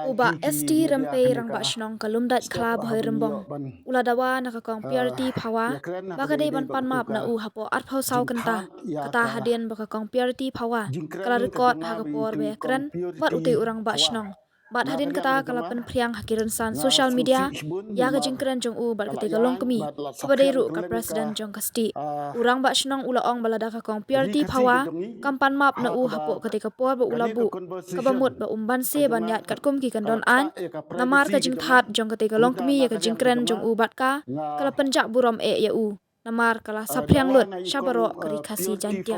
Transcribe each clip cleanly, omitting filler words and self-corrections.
Uba ST rempe rangba shnong kalumdat club hoi rembong. Uladawa nakakong PRT pawa bakade ban panmap na u hapo arphau sau kenta kata hadian bakakong PRT pawa kala record hakapor be kren bat uti urang ba shnong bat hadin kata kalapan priang hakiran san social media ya ka jingkren jong u bat kete galong kemi kabadai ru ka president jong kasti urang ba shnong ula ong balada kakong PRT pawa kampan map na u hapo ketika por ba ulabu kabamut ba umban se banyat kat kum ki kandon an namar ka jing that jong kete galong kemi ya ka jingkren jong u bat ka kala penjak burom ya u namar kala sapriang lut syabaro kari khasi jantia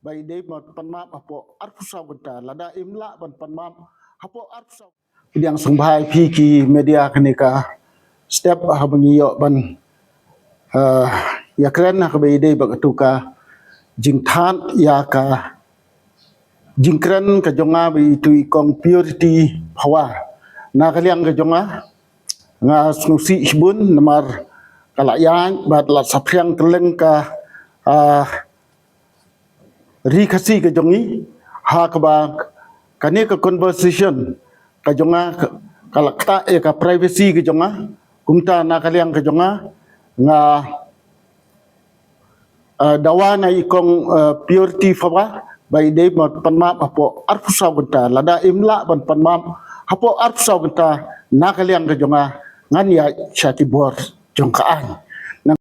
by day panmap apo arpusaw genta lada imla panmap apo arpusaw yang sungbai piki media kenika step habangiyo ban ya keren nak by day bagatuka jingthan ya ka jingkren ka jonga bi tu ikong purity pawa na kaliang ka jonga nga snusi ibun namar kalayang bat la sapriang keleng ka rikasi ke jongi ha kaba kane ka conversation ka jonga kalakta ka privacy ke jonga kumta na kaliang ke jonga nga dawa na ikong purity fawa by day panmap apo arpusaw genta lada imla panmap apo arpusaw genta na kaliang ke jonga ngan ya syatibor jongkaan